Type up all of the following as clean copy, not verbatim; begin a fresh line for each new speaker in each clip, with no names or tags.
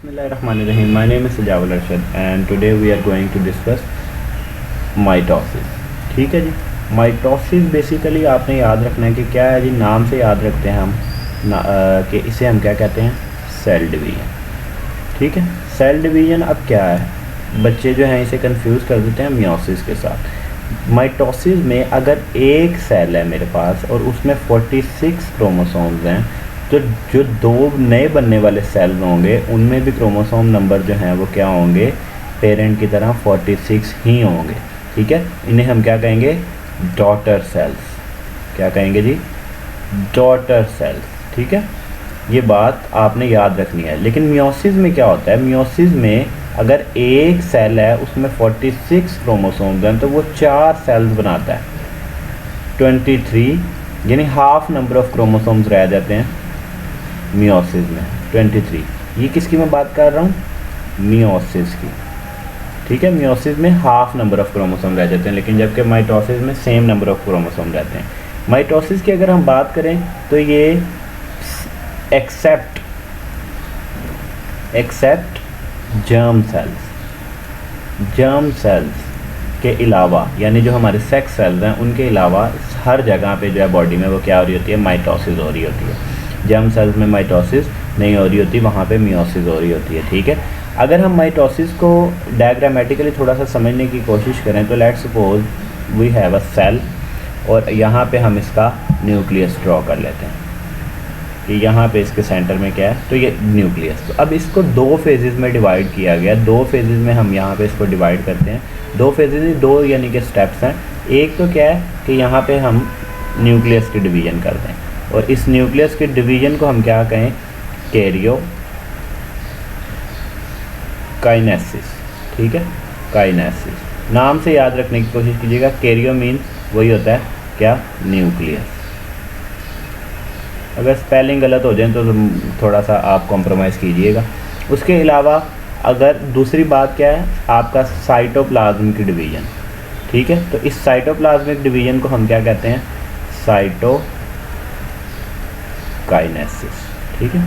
Bismillahirrahmanirrahim. My name is Sajawal Arshad and today we are going to discuss mitosis. ठीक है जी। Mitosis basically आपने याद रखना है कि क्या है जी, नाम से याद रखते हैं हम कि इसे हम क्या कहते हैं, सेल डिवीज़न। ठीक है, सेल डिवीज़न अब क्या है, बच्चे जो हैं इसे कंफ्यूज कर देते हैं मियोसिस के साथ। माइटोसिस में अगर एक सेल है मेरे पास और उसमें 46 क्रोमोसोम्स हैं, तो जो दो नए बनने वाले सेल होंगे उनमें भी क्रोमोसोम नंबर जो हैं वो क्या होंगे, पेरेंट की तरह 46 ही होंगे। ठीक है, इन्हें हम क्या कहेंगे, डॉटर सेल्स। क्या कहेंगे जी, डॉटर सेल्स। ठीक है, ये बात आपने याद रखनी है। लेकिन मियोसिस में क्या होता है, मियोसिस में अगर एक सेल है उसमें 46 क्रोमोसोम्स हैं तो वो 4 सेल्स बनाता है, 23, यानी हाफ नंबर ऑफ क्रोमोसोम्स रह जाते हैं मियोसिस में, 23। ये किसकी मैं बात कर रहा हूँ, मियोसिस की। ठीक है, मियोसिस में हाफ नंबर ऑफ क्रोमोसोम रह जाते हैं, लेकिन जबकि माइटोसिस में सेम नंबर ऑफ क्रोमोसोम रहते हैं। माइटोसिस की अगर हम बात करें तो ये एक्सेप्ट जर्म सेल्स के अलावा, यानी जो हमारे सेक्स सेल्स हैं उनके अलावा हर जगह पे जो है बॉडी में वो क्या हो रही होती है, माइटोसिस हो रही होती है। जर्म सेल्स में माइटोसिस नहीं हो रही होती, वहाँ पे मियोसिस हो रही होती है। ठीक है, अगर हम माइटोसिस को डायग्रामेटिकली थोड़ा सा समझने की कोशिश करें तो let's suppose we have a cell और यहाँ पे हम इसका न्यूक्लियस ड्रॉ कर लेते हैं कि यहाँ पे इसके सेंटर में क्या है, तो ये न्यूक्लियस। तो अब इसको दो फेजेस में डिवाइड किया गया, दो फेजेस में हम यहाँ पे इसको डिवाइड करते हैं। दो फेजेस, दो यानी कि स्टेप्स हैं। एक तो क्या है कि यहाँ पे हम न्यूक्लियस की डिवीज़न कर दें और इस न्यूक्लियस के डिवीज़न को हम क्या कहें, कैरियो काइनेसिस। ठीक है, काइनेसिस नाम से याद रखने की कोशिश कीजिएगा। कैरियो मीन्स वही होता है क्या, न्यूक्लियस। अगर स्पेलिंग गलत हो जाए तो थोड़ा सा आप कॉम्प्रोमाइज़ कीजिएगा। उसके अलावा अगर दूसरी बात क्या है, आपका साइटोप्लाज्म की डिवीज़न। ठीक है, तो इस साइटोप्लाज्मिक डिवीज़न को हम क्या कहते हैं, साइटोकाइनेसिस। ठीक है,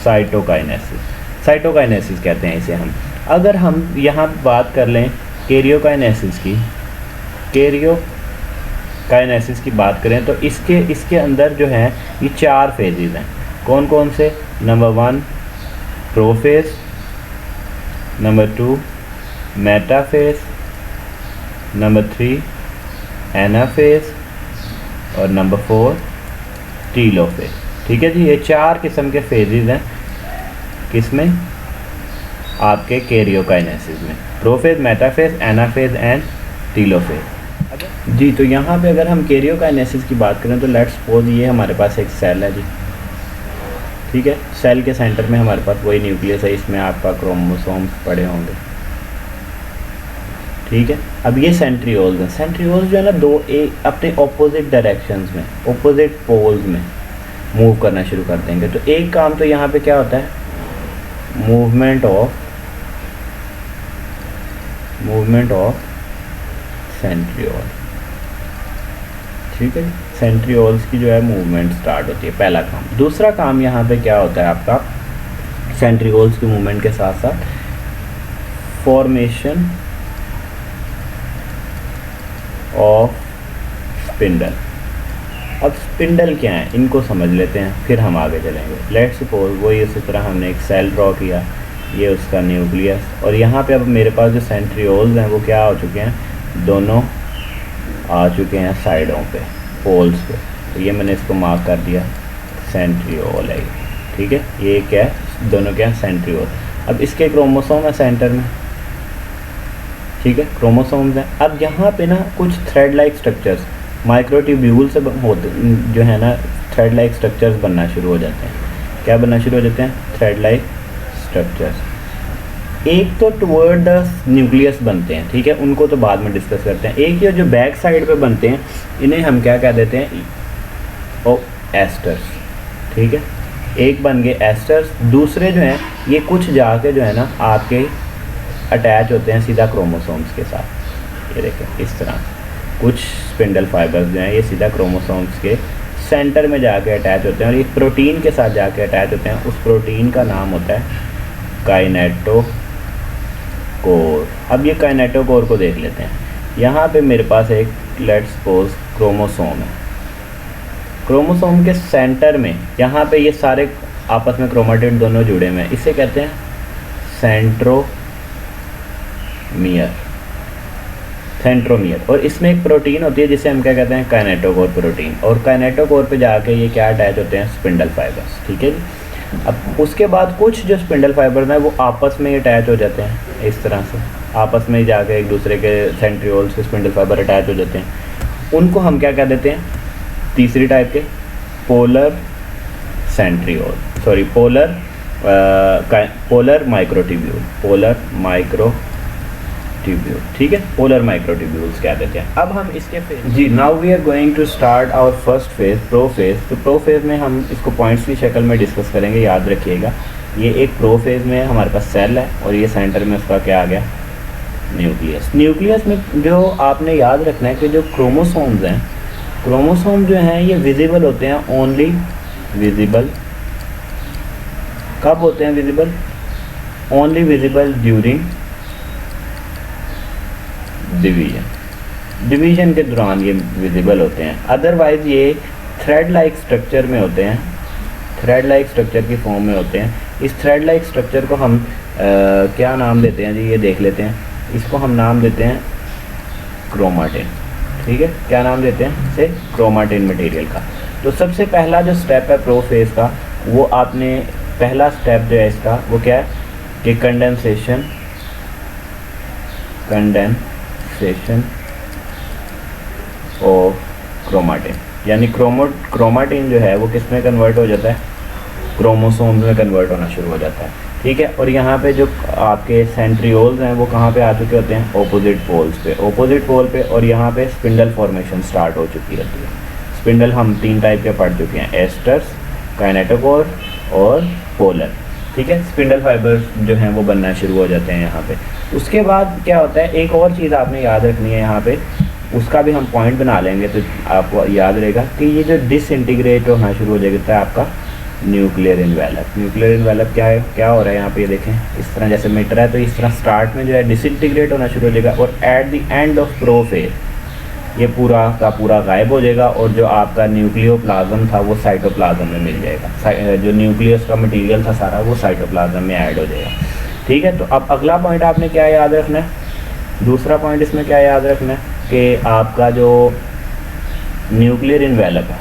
साइटोकाइनेसिस कहते हैं इसे हम। अगर हम यहाँ बात कर लें कैरियोकाइनेसिस की बात करें तो इसके अंदर जो है ये 4 फेजेस हैं। कौन कौन से, number 1 prophase, number 2 metaphase, number 3 anaphase और नंबर 4 टीलोफेज। ठीक है जी, ये 4 किस्म के फेजेस हैं किसमें, आपके कैरियोकाइनेसिस में, prophase, metaphase, anaphase and telophase जी। तो यहाँ पे अगर हम कैरियोकाइनेसिस की बात करें तो लेट्स सपोज ये हमारे पास एक सेल है जी। ठीक है, सेल के सेंटर में हमारे पास वही न्यूक्लियस है, इसमें आपका क्रोमोसोम्स पड़े होंगे। ठीक है, अब ये सेंट्रियोल्स हैं। सेंट्रियोल्स जो है ना, दो एक अपने ऑपोजिट डायरेक्शंस में, ऑपोजिट पोल्स में मूव करना शुरू कर देंगे। तो एक काम तो यहाँ पे क्या होता है, मूवमेंट ऑफ सेंट्रियोल। ठीक है, सेंट्रियोल्स की जो है मूवमेंट स्टार्ट होती है, पहला काम। दूसरा काम यहाँ पे क्या होता है आपका, सेंट्रियोल्स की मूवमेंट के साथ साथ फॉर्मेशन ऑफ स्पिंडल। अब स्पिंडल क्या है, इनको समझ लेते हैं फिर हम आगे चलेंगे। लेट्स सपोज वही उसी तरह हमने एक सेल ड्रॉ किया, ये उसका न्यूक्लियस, और यहाँ पे अब मेरे पास जो सेंट्रियोल्स हैं वो क्या हो चुके हैं, दोनों आ चुके हैं साइडों पे, पोल्स पे। तो ये मैंने इसको मार्क कर दिया, सेंट्रियोल है। ठीक है, ये क्या है, दोनों क्या है, सेंट्रियोल। अब इसके क्रोमोसोम है सेंटर में। ठीक है, क्रोमोसोम्स हैं। अब यहाँ पे ना कुछ थ्रेड लाइक स्ट्रक्चर्स माइक्रोट्यूब्यूल से होते जो है ना, थ्रेड लाइक स्ट्रक्चर्स बनना शुरू हो जाते हैं। क्या बनना शुरू हो जाते हैं, थ्रेड लाइक स्ट्रक्चर्स। एक तो टुवर्ड द न्यूक्लियस बनते हैं, ठीक है, उनको तो बाद में डिस्कस करते हैं। एक ये जो बैक साइड पे बनते हैं, इन्हें हम क्या कह देते हैं, ओ एस्टर्स। ठीक है, एक बन गए एस्टर्स। दूसरे जो हैं ये कुछ जाके जो है ना आपके अटैच होते हैं सीधा क्रोमोसोम्स के साथ। ये देखें इस तरह कुछ स्पिंडल फाइबर्स जो हैं ये सीधा क्रोमोसोम्स के सेंटर में जाके अटैच होते हैं और एक प्रोटीन के साथ जाके अटैच होते हैं। उस प्रोटीन का नाम होता है काइनेटोकोर। अब ये काइनेटोकोर को देख लेते हैं। यहाँ पे मेरे पास एक लेट्स सपोज क्रोमोसोम है। क्रोमोसोम के सेंटर में यहाँ पे ये सारे आपस में क्रोमेटिड दोनों जुड़े हुए हैं, इसे कहते हैं सेंट्रोमियर। और इसमें एक प्रोटीन होती है जिसे हम क्या कहते हैं, काइनेटोकोर प्रोटीन। और काइनेटोकोर पे जाके ये क्या अटैच होते हैं, स्पिंडल फाइबर्स। ठीक है जी। अब उसके बाद कुछ जो स्पिंडल फाइबर्स हैं वो आपस में अटैच हो जाते हैं, इस तरह से आपस में जाके एक दूसरे के सेंट्रियोल्स के स्पिंडल फाइबर अटैच हो जाते हैं। उनको हम क्या कह देते हैं, तीसरी टाइप के पोलर माइक्रोट्यूब्यूल। ठीक है, पोलर माइक्रोट्यूब्यूल्स कह देते हैं। अब हम इसके फेज जी, now we are going to start our first phase, prophase. तो प्रोफेज में हम इसको पॉइंट्स की शक्ल में डिस्कस करेंगे, याद रखिएगा। ये एक प्रोफेज में हमारे पास सेल है और ये सेंटर में उसका क्या आ गया, न्यूक्लियस। न्यूक्लियस में जो आपने याद रखना है कि जो क्रोमोसोम्स हैं, क्रोमोसोम जो हैं ये विजिबल होते हैं, ओनली विजिबल कब होते हैं, visible only visible during division के दौरान ये विजिबल होते हैं। अदरवाइज ये थ्रेड लाइक स्ट्रक्चर में होते हैं, थ्रेड लाइक स्ट्रक्चर की फॉर्म में होते हैं। इस थ्रेड लाइक स्ट्रक्चर को हम क्या नाम देते हैं जी, ये देख लेते हैं। इसको हम नाम देते हैं क्रोमाटिन। ठीक है, क्या नाम देते हैं इसे, क्रोमाटिन मटेरियल का। तो सबसे पहला जो स्टेप है प्रोफेज का, वो आपने पहला स्टेप जो है इसका वो क्या है कि कंडेंसेशन ऑफ क्रोमाटिन, यानी क्रोमाटिन जो है वो किस में कन्वर्ट हो जाता है, क्रोमोसोम्स में कन्वर्ट होना शुरू हो जाता है। ठीक है, और यहाँ पे जो आपके सेंट्रियोल्स हैं वो कहाँ पे आ चुके होते हैं, ऑपोजिट पोल पे। और यहाँ पे स्पिंडल फॉर्मेशन स्टार्ट हो चुकी होती है। स्पिंडल हम 3 टाइप के पढ़ चुके हैं, एस्टर्स, काइनेटोकोर और पोलर। ठीक है, स्पिंडल फाइबर्स जो हैं वो बनना शुरू हो जाते हैं यहाँ पे। उसके बाद क्या होता है, एक और चीज़ आपने याद रखनी है यहाँ पे, उसका भी हम पॉइंट बना लेंगे तो आपको याद रहेगा कि ये जो डिसइंटीग्रेट होना शुरू हो जाता है आपका न्यूक्लियर इन्वेलप क्या हो रहा है यहाँ पे, ये देखें इस तरह जैसे मीटर है, तो इस तरह स्टार्ट में जो है डिसइंटीग्रेट होना शुरू हो जाएगा और at the end of prophase ये पूरा का पूरा गायब हो जाएगा और जो आपका न्यूक्लियोप्लाज्म था वो साइटोप्लाज्म में मिल जाएगा। जो न्यूक्लियस का मटेरियल था सारा वो साइटोप्लाज्म में ऐड हो जाएगा। ठीक है, तो अब अगला पॉइंट आपने क्या याद रखना है, दूसरा पॉइंट इसमें क्या याद रखना है कि आपका जो न्यूक्लियर इन्वेलप है,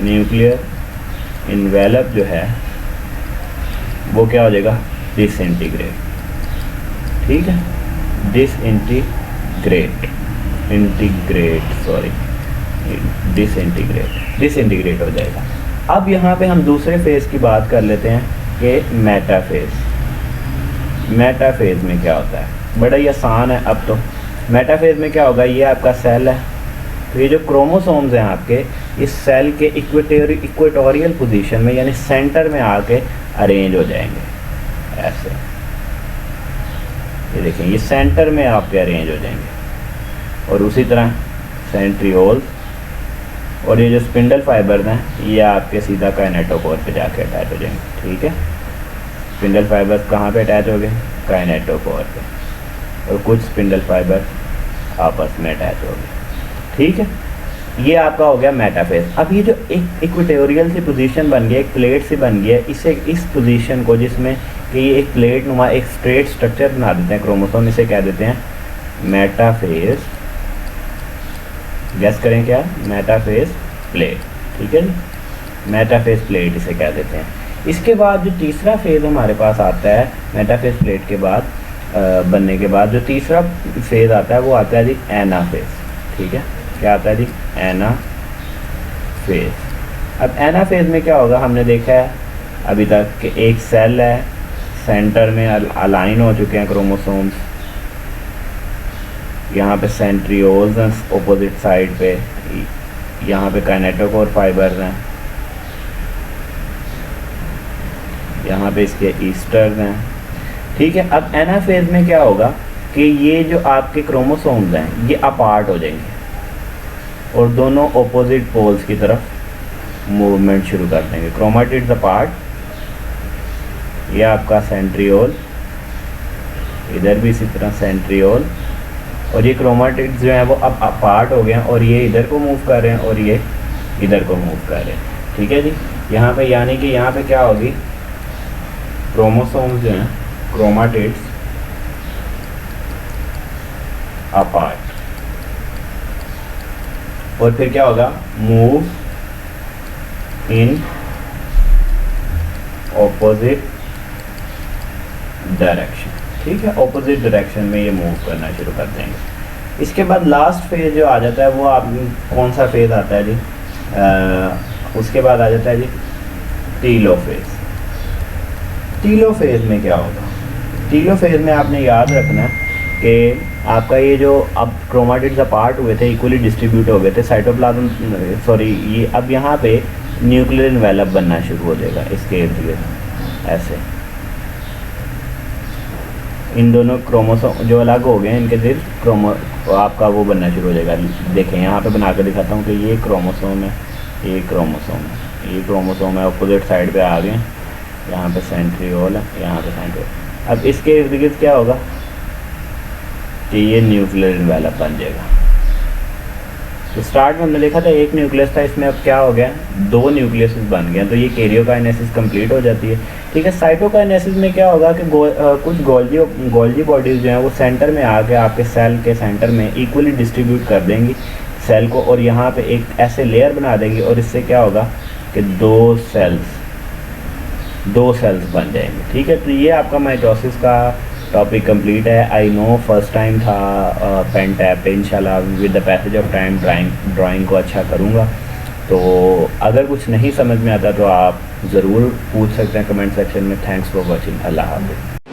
न्यूक्लियर इन्वेलप जो है वो क्या हो जाएगा, डिसइंटीग्रेट। ठीक है, डिसइंटीग्रेट हो जाएगा। अब यहाँ पे हम दूसरे फेज़ की बात कर लेते हैं कि मेटाफेज़ में क्या होता है, बड़ा ही आसान है। अब तो मेटाफेज़ में क्या होगा, ये आपका सेल है, तो ये जो क्रोमोसोम्स हैं आपके इस सेल के इक्वेटोरियल पोजीशन में यानी सेंटर में आके अरेंज हो जाएंगे ऐसे। ये देखें, ये सेंटर में आपके अरेंज हो जाएंगे और उसी तरह सेंट्रियोल्स और ये जो स्पिंडल फाइबर्स हैं ये आपके सीधा काइनेटोकोर पे जाके अटैच हो जाएंगे। ठीक है, स्पिंडल फाइबर्स कहाँ पे अटैच हो गए, काइनेटोकोर पे, और कुछ स्पिंडल फाइबर आपस में अटैच हो गए। ठीक है, ये आपका हो गया मेटाफेज। अब ये जो एक इक्वेटोरियल सी पोजीशन बन गई, एक प्लेट सी बन गई है, इस पोजीशन को जिसमें कि ये एक प्लेट नुमा एक स्ट्रेट स्ट्रक्चर बना देते हैं क्रोमोसोम, इसे कह देते हैं मेटाफेज। गैस करें क्या, मेटाफेज प्लेट। ठीक है, मेटाफेज प्लेट इसे कह देते हैं। इसके बाद जो तीसरा फेज़ हमारे पास आता है मेटाफेज प्लेट के बाद बनने के बाद जो तीसरा फेज़ आता है वो आता है जी एनाफेज। ठीक है, क्या आता है जी, एनाफेज। अब एनाफेज में क्या होगा, हमने देखा है अभी तक कि एक सेल है, सेंटर में अलाइन हो चुके हैं क्रोमोसोम्स, यहाँ पे सेंट्रियोल्स हैं ऑपोजिट साइड पे, यहाँ पे काइनेटोकोर फाइबर्स हैं, यहाँ पे इसके ईस्टर्स हैं। ठीक है, अब एनाफेज में क्या होगा कि ये जो आपके क्रोमोसोम्स हैं ये अपार्ट हो जाएंगे और दोनों ऑपोजिट पोल्स की तरफ मूवमेंट शुरू कर देंगे। क्रोमेटिड्स अपार्ट, ये आपका सेंट्रियोल, इधर भी इसी तरह सेंट्रियोल, और ये क्रोमाटिड्स जो हैं वो अब अपार्ट हो गए हैं और ये इधर को मूव कर रहे हैं और ये इधर को मूव कर रहे हैं। ठीक है जी। यहाँ पे यानी कि यहाँ पे क्या होगी, क्रोमोसोम्स जो हैं क्रोमाटिड्स अपार्ट, और फिर क्या होगा, मूव इन ऑपोजिट डायरेक्शन। ठीक है, ऑपोजिट डायरेक्शन में ये मूव करना शुरू कर देंगे। इसके बाद लास्ट फेज जो आ जाता है वो आप कौन सा फेज आता है जी, उसके बाद आ जाता है जी टीलोफेज। टीलोफेज में क्या होगा, टीलोफेज में आपने याद रखना कि आपका ये जो अब क्रोमाटिड्स अपार्ट हुए थे, इक्वली डिस्ट्रीब्यूट हो गए थे, साइटोप्लाज्म सॉरी ये अब यहाँ पे न्यूक्लियर इन्वेलप बनना शुरू हो जाएगा इसके इर्द गिर्द ऐसे। इन दोनों क्रोमोसोम जो अलग हो गए हैं इनके इर्द आपका वो बनना शुरू हो जाएगा। देखें यहाँ पे बना कर दिखाता हूँ कि ये क्रोमोसोम है, ये क्रोमोसोम है, ये क्रोमोसोम है, अपोजिट साइड पे आ गए। यहाँ पे सेंट्रियोल है, यहाँ पे सेंट्रियोल। अब इसके इर्द गिर्द क्या होगा कि ये न्यूक्लियर इन्वेलप बन जाएगा। तो स्टार्ट में हमने देखा था एक न्यूक्लियस था, इसमें अब क्या हो गया, दो न्यूक्लियस बन गए। तो ये कैरियोकाइनेसिस कंप्लीट हो जाती है। ठीक है, साइटोकाइनेसिस में क्या होगा कि कुछ गोल्जी बॉडीज़ जो हैं वो सेंटर में आके आपके सेल के सेंटर में इक्वली डिस्ट्रीब्यूट कर देंगी सेल को, और यहाँ पे एक ऐसे लेयर बना देंगी, और इससे क्या होगा कि दो सेल्स बन जाएंगे। ठीक है, तो ये आपका माइटोसिस का टॉपिक कंप्लीट है। आई नो फर्स्ट टाइम था पेन टैप पे, इंशाल्लाह with the passage of time drawing को अच्छा करूँगा। तो अगर कुछ नहीं समझ में आता तो आप ज़रूर पूछ सकते हैं कमेंट सेक्शन में। Thanks for watching. अल्लाह हाफ़िज़।